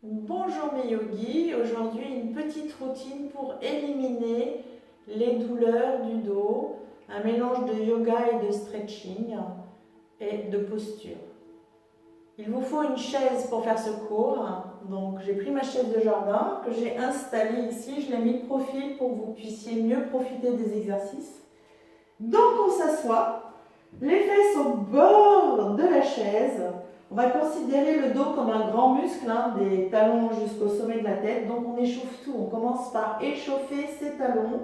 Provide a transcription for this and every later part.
Bonjour mes yogis, aujourd'hui une petite routine pour éliminer les douleurs du dos, un mélange de yoga et de stretching et de posture. Il vous faut une chaise pour faire ce cours, donc j'ai pris ma chaise de jardin que j'ai installée ici, je l'ai mis de profil pour que vous puissiez mieux profiter des exercices. Donc on s'assoit, les fesses au bord de la chaise. On va considérer le dos comme un grand muscle, des talons jusqu'au sommet de la tête. Donc on échauffe tout. On commence par échauffer ses talons,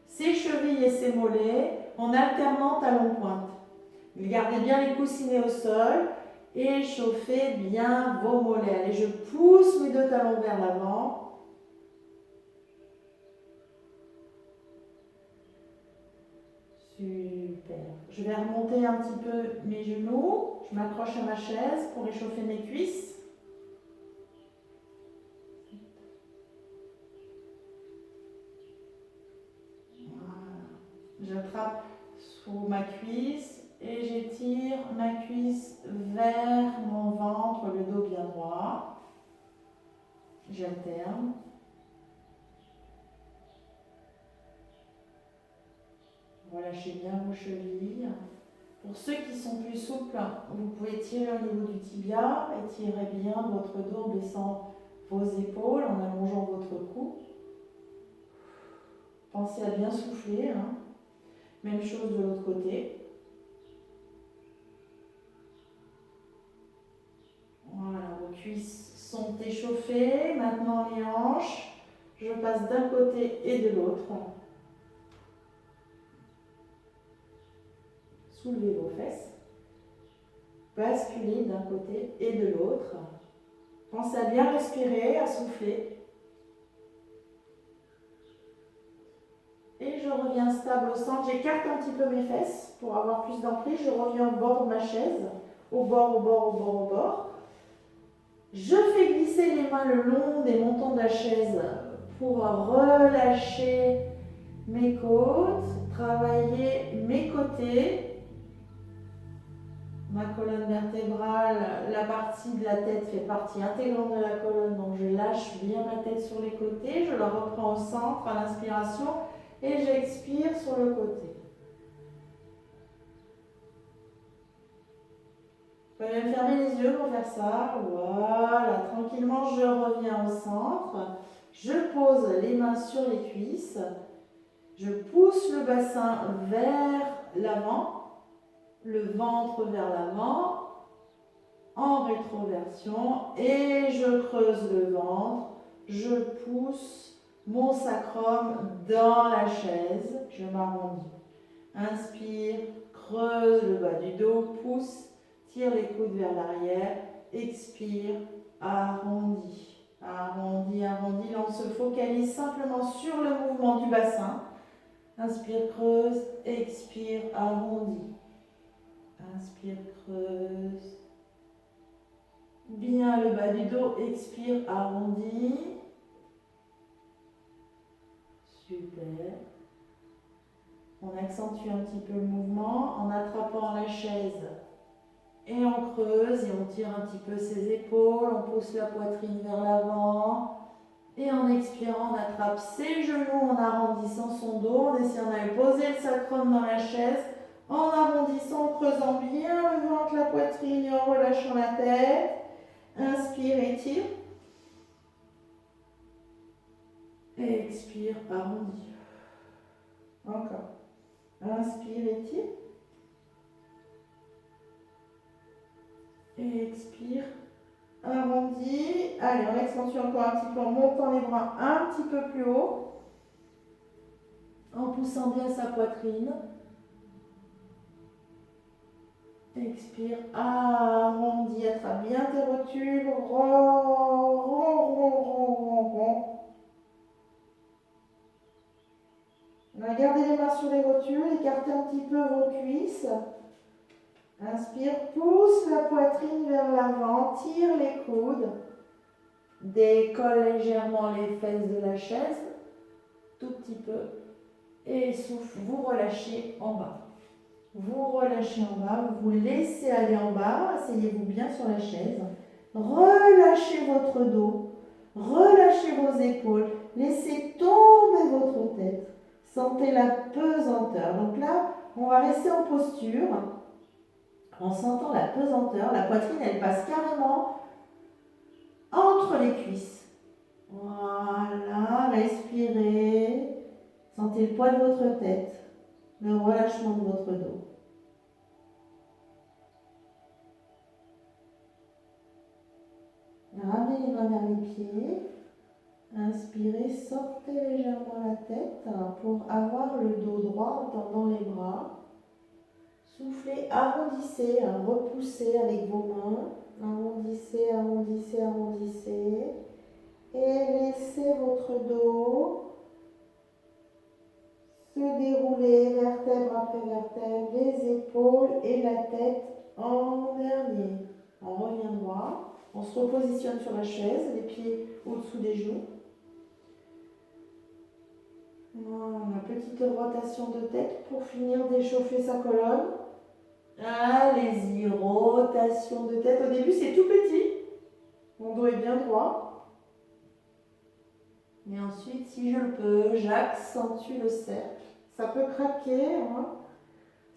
ses chevilles et ses mollets en alternant talons-pointe. Gardez bien les coussinets au sol. Échauffez bien vos mollets. Allez, je pousse mes deux talons vers l'avant. Super. Je vais remonter un petit peu mes genoux. Je m'accroche à ma chaise pour échauffer mes cuisses. Voilà. J'attrape sous ma cuisse et j'étire ma cuisse vers mon ventre, le dos bien droit. J'alterne. Relâchez bien vos chevilles. Pour ceux qui sont plus souples, vous pouvez tirer au niveau du tibia, étirez bien votre dos en baissant vos épaules, en allongeant votre cou. Pensez à bien souffler. Même chose de l'autre côté. Voilà, vos cuisses sont échauffées. Maintenant les hanches. Je passe d'un côté et de l'autre. Soulevez vos fesses. Basculez d'un côté et de l'autre. Pensez à bien respirer, à souffler. Et je reviens stable au centre. J'écarte un petit peu mes fesses pour avoir plus d'emprise. Je reviens au bord de ma chaise. Au bord, au bord, au bord, au bord. Je fais glisser les mains le long des montants de la chaise pour relâcher mes côtes, travailler mes côtés. Ma colonne vertébrale, la partie de la tête fait partie intégrante de la colonne, donc je lâche bien ma tête sur les côtés, je la reprends au centre à l'inspiration et j'expire sur le côté. Vous pouvez même fermer les yeux pour faire ça. Voilà, tranquillement, je reviens au centre. Je pose les mains sur les cuisses. Je pousse le bassin vers l'avant, le ventre vers l'avant, en rétroversion. Et je creuse le ventre. Je pousse mon sacrum dans la chaise. Je m'arrondis. Inspire, creuse le bas du dos, pousse. Tire les coudes vers l'arrière, expire, arrondi, arrondi, arrondi. Là, on se focalise simplement sur le mouvement du bassin. Inspire, creuse, expire, arrondi. Inspire, creuse. Bien le bas du dos, expire, arrondi. Super. On accentue un petit peu le mouvement en attrapant la chaise. Et on creuse et on tire un petit peu ses épaules, on pousse la poitrine vers l'avant. Et en expirant, on attrape ses genoux en arrondissant son dos, en essayant d'aller poser le sacrum dans la chaise, en arrondissant, en creusant bien le ventre, la poitrine et en relâchant la tête. Inspire, étire. Et expire, arrondis. Encore. Inspire, étire. Et expire, arrondi. Allez, on accentue encore un petit peu en montant les bras un petit peu plus haut. En poussant bien sa poitrine. Expire, arrondi, attrape bien tes rotules. Rond, rond, rond, rond, rond, rond. Gardez les mains sur les rotules, écartez un petit peu vos cuisses. Inspire, pousse la poitrine vers l'avant, tire les coudes. Décolle légèrement les fesses de la chaise, tout petit peu. Et souffle, vous relâchez en bas. Vous relâchez en bas, vous laissez aller en bas, asseyez-vous bien sur la chaise. Relâchez votre dos, relâchez vos épaules, laissez tomber votre tête. Sentez la pesanteur. Donc là, on va rester en posture en sentant la pesanteur. La poitrine, elle passe carrément entre les cuisses. Voilà, respirez. Sentez le poids de votre tête, le relâchement de votre dos. Ramenez les mains vers les pieds. Inspirez, sortez légèrement la tête pour avoir le dos droit en tendant les bras. Soufflez, arrondissez, repoussez avec vos mains. Arrondissez, arrondissez, arrondissez. Et laissez votre dos se dérouler vertèbre après vertèbre, les épaules et la tête en dernier. On revient droit. On se repositionne sur la chaise, les pieds au-dessous des genoux. Voilà, petite rotation de tête pour finir d'échauffer sa colonne. Allez-y, rotation de tête. Au début, c'est tout petit. Mon dos est bien droit. Et ensuite, si je le peux, j'accentue le cercle. Ça peut craquer.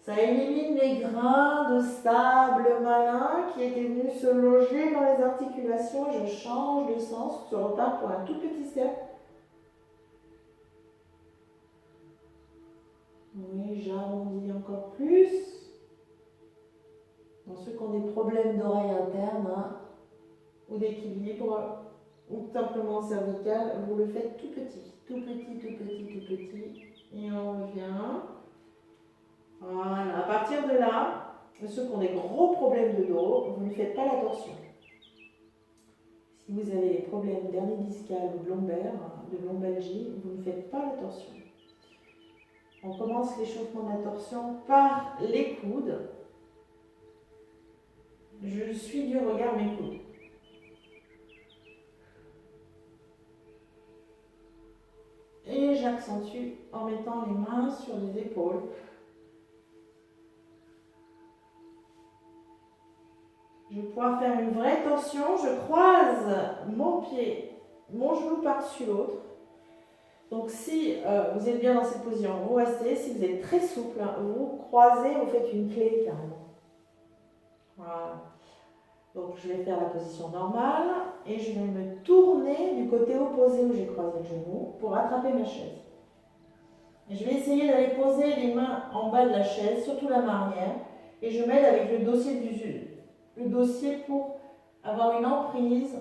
Ça élimine les grains de sable malin qui étaient venus se loger dans les articulations. Je change de sens. Je repars pour un tout petit cercle. Oui, j'arrondis encore plus. Dans ceux qui ont des problèmes d'oreille interne ou d'équilibre ou simplement cervical, vous le faites tout petit, tout petit, tout petit, tout petit. Et on revient. Voilà, à partir de là, ceux qui ont des gros problèmes de dos, vous ne faites pas la torsion. Si vous avez des problèmes d'hernie discale ou de lombaire, de lombalgie, vous ne faites pas la torsion. On commence l'échauffement de la torsion par les coudes. Je suis du regard mes coudes. Et j'accentue en mettant les mains sur les épaules. Je vais pouvoir faire une vraie torsion. Je croise mon pied, mon genou par-dessus l'autre. Donc si vous êtes bien dans cette position, vous restez. Si vous êtes très souple, vous croisez, vous faites une clé carrément. Voilà. Donc je vais faire la position normale et je vais me tourner du côté opposé où j'ai croisé le genou pour attraper ma chaise. Et je vais essayer d'aller poser les mains en bas de la chaise, surtout la main arrière, et je m'aide avec le dossier pour avoir une emprise,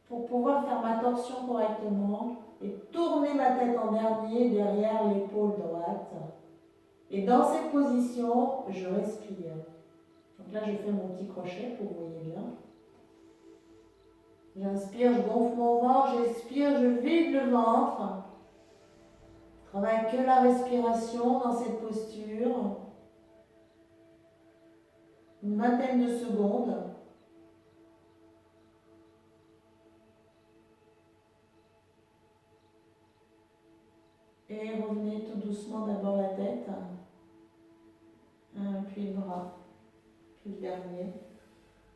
pour pouvoir faire ma torsion correctement et tourner ma tête en dernier derrière l'épaule droite. Et dans cette position, je respire. Donc là, je fais mon petit crochet pour que vous voyez bien. J'inspire, je gonfle mon ventre, j'expire, je vide le ventre. Je travaille que la respiration dans cette posture. Une vingtaine de secondes. Et revenez tout doucement d'abord la tête, puis le bras, puis le dernier.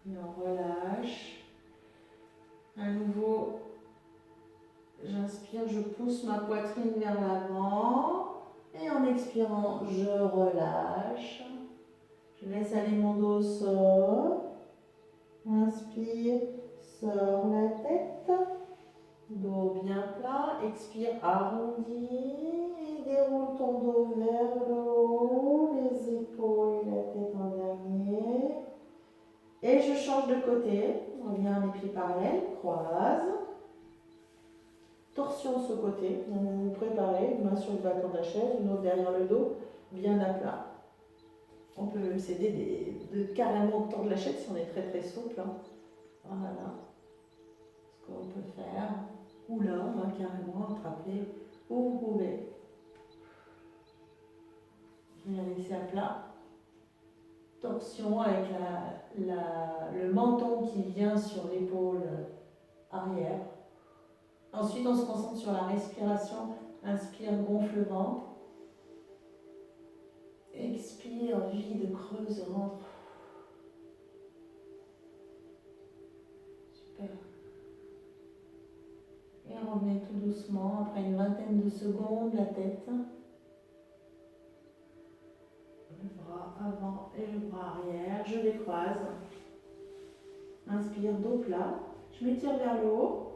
Et on relâche. À nouveau, j'inspire, je pousse ma poitrine vers l'avant. Et en expirant, je relâche. Je laisse aller mon dos au sol. Inspire, sors la tête. Dos bien plat. Expire, arrondis. Et déroule ton dos vers le haut. Les épaules et la tête en dernier. Et je change de côté. On revient les pieds parallèles. Croise. Torsion ce côté. Donc vous vous préparez. Une main sur le bâton de la chaise. Une autre derrière le dos. Bien à plat. On peut même s'aider de carrément tordre la chaise si on est très très souple. Voilà ce qu'on peut faire. Ou là, carrément attraper où vous pouvez. Je vais laisser à plat. Torsion avec le menton qui vient sur l'épaule arrière. Ensuite, on se concentre sur la respiration. Inspire, gonfle le ventre. Expire, vide, creuse, rentre. Et revenez tout doucement, après une vingtaine de secondes, la tête. Le bras avant et le bras arrière, je les croise. Inspire, dos plat. Je m'étire vers le haut.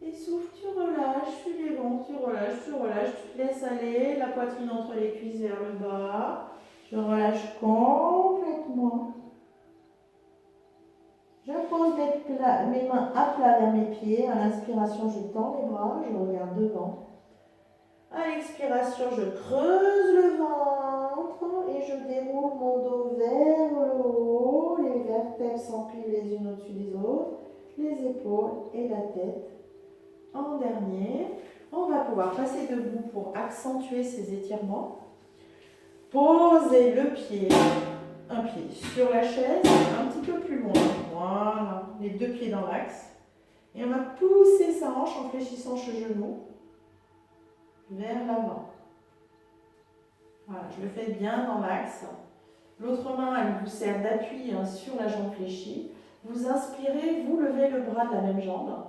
Et souffle, tu relâches, tu les ventres, tu relâches, tu te laisses aller, la poitrine entre les cuisses vers le bas. Je relâche complètement. Je pose mes mains à plat vers mes pieds. À l'inspiration, je tends les bras, je regarde devant. À l'expiration, je creuse le ventre et je déroule mon dos vers le haut. Les vertèbres s'empilent les unes au-dessus des autres, les épaules et la tête. En dernier, on va pouvoir passer debout pour accentuer ces étirements. Posez le pied, un pied sur la chaise, un petit peu plus loin. Voilà, les deux pieds dans l'axe. Et on va pousser sa hanche en fléchissant ce genou vers l'avant. Voilà, je le fais bien dans l'axe. L'autre main, elle vous sert d'appui sur la jambe fléchie. Vous inspirez, vous levez le bras de la même jambe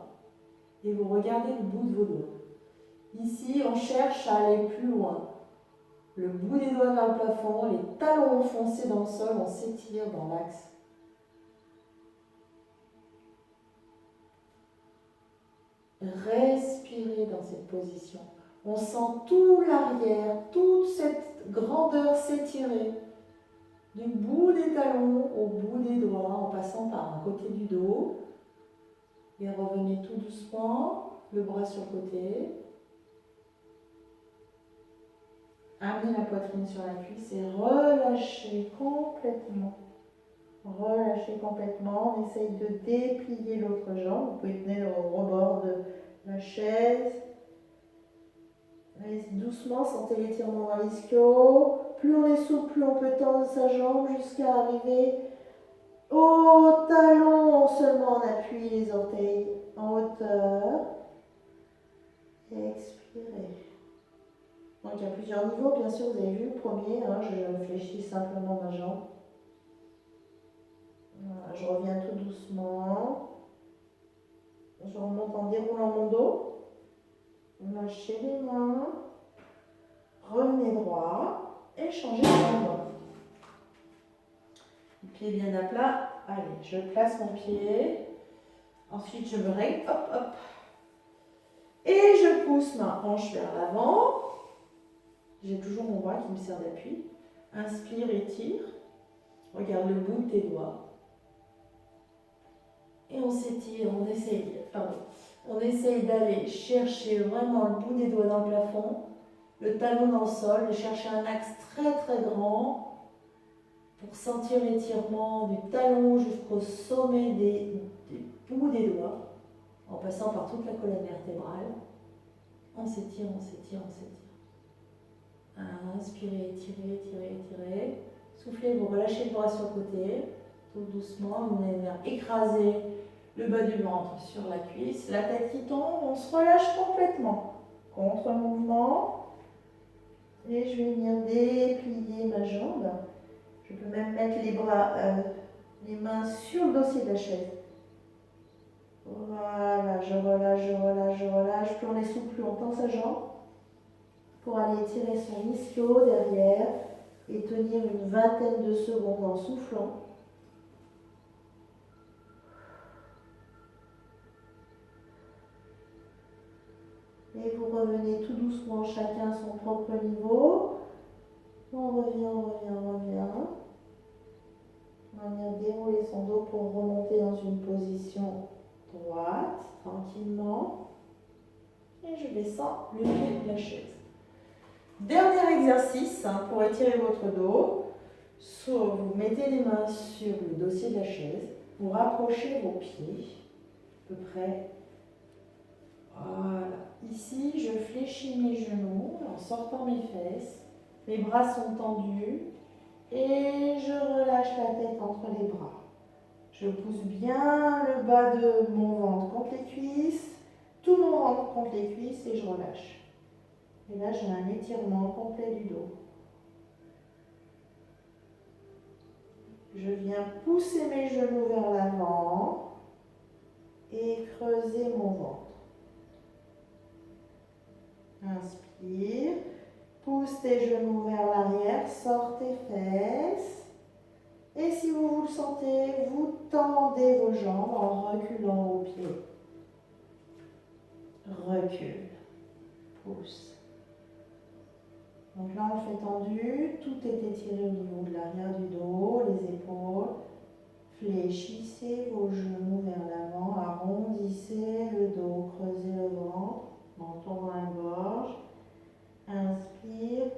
et vous regardez le bout de vos doigts. Ici, on cherche à aller plus loin. Le bout des doigts vers le plafond, les talons enfoncés dans le sol, on s'étire dans l'axe. Respirez dans cette position. On sent tout l'arrière, toute cette grandeur s'étirer. Du bout des talons au bout des doigts, en passant par un côté du dos. Et revenez tout doucement, le bras sur le côté. Amenez la poitrine sur la cuisse et relâchez complètement. Relâchez complètement. On essaye de déplier l'autre jambe. Vous pouvez tenir au rebord de la chaise. Allez doucement, sentez l'étirement dans l'ischio. Plus on est souple, plus on peut tendre sa jambe jusqu'à arriver au talon. Seulement on appuie les orteils en hauteur. Et expirez. Donc il y a plusieurs niveaux, bien sûr, vous avez vu le premier, je fléchis simplement ma jambe. Voilà, je reviens tout doucement. Je remonte en déroulant mon dos. Lâchez les mains. Revenez droit et changez de jambe. Le pied bien à plat. Allez, je place mon pied. Ensuite, je me règle. Hop, hop. Et je pousse ma hanche vers l'avant. J'ai toujours mon bras qui me sert d'appui. Inspire, étire. Regarde le bout de tes doigts. Et on s'étire, on essaye d'aller chercher vraiment le bout des doigts dans le plafond, le talon dans le sol, de chercher un axe très très grand pour sentir l'étirement du talon jusqu'au sommet des bouts des doigts, en passant par toute la colonne vertébrale. On s'étire, on s'étire, on s'étire. Inspirez, étirez, étirez, étirez. Soufflez, vous relâchez le bras sur le côté, tout doucement, vous allez venir écraser le bas du ventre sur la cuisse, la tête qui tombe, on se relâche complètement. Contre-mouvement. Et je vais venir déplier ma jambe. Je peux même mettre les mains sur le dossier de la chaise. Voilà, je relâche, je relâche, je relâche. Plus on est souple, plus on tend sa jambe. Pour aller étirer son ischio derrière et tenir une vingtaine de secondes en soufflant. Et vous revenez tout doucement, chacun à son propre niveau. On revient, on revient, on revient. On va venir dérouler son dos pour remonter dans une position droite, tranquillement. Et je descends le pied de la chaise. Dernier exercice pour étirer votre dos. Soit vous mettez les mains sur le dossier de la chaise, vous rapprochez vos pieds, à peu près. Voilà. Ici, je fléchis mes genoux en sortant mes fesses. Mes bras sont tendus et je relâche la tête entre les bras. Je pousse bien le bas de mon ventre contre les cuisses, tout mon ventre contre les cuisses et je relâche. Et là, j'ai un étirement complet du dos. Je viens pousser mes genoux vers l'avant et creuser mon ventre. Inspire. Pousse tes genoux vers l'arrière, sors tes fesses. Et si vous le sentez, vous tendez vos jambes en reculant vos pieds. Recule. Pousse. Donc là, on fait tendu. Tout est étiré au niveau de l'arrière du dos, les épaules. Fléchissez vos genoux vers l'avant, arrondissez le dos, creusez le ventre, menton dans la gorge. Inspire.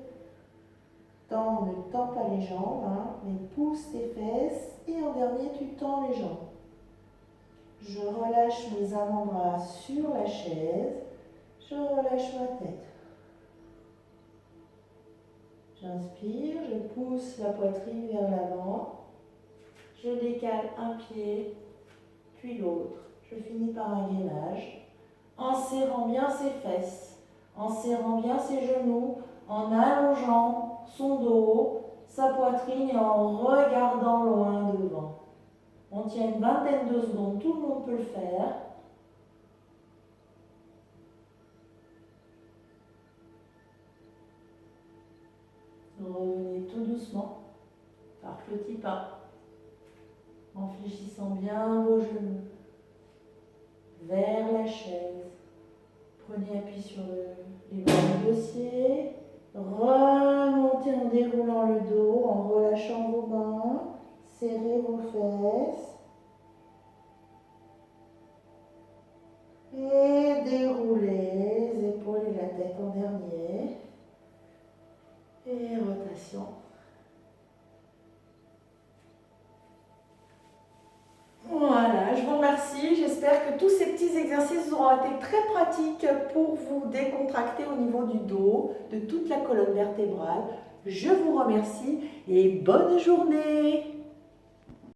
Ne tends pas les jambes, mais pousse tes fesses. Et en dernier, tu tends les jambes. Je relâche mes avant-bras sur la chaise. Je relâche ma tête. J'inspire, je pousse la poitrine vers l'avant. Je décale un pied, puis l'autre. Je finis par un gainage, en serrant bien ses fesses, en serrant bien ses genoux, en allongeant son dos, sa poitrine et en regardant loin devant. On tient une vingtaine de secondes, tout le monde peut le faire. Revenez tout doucement, par petits pas, en fléchissant bien vos genoux vers la chaise. Prenez appui sur les bras du dossier. Remontez en déroulant le dos, en relâchant vos mains. Serrez vos fesses. Et déroulez les épaules et la tête en dernier. Et rotation. Voilà, je vous remercie. J'espère que tous ces petits exercices auront été très pratiques pour vous décontracter au niveau du dos, de toute la colonne vertébrale. Je vous remercie et bonne journée!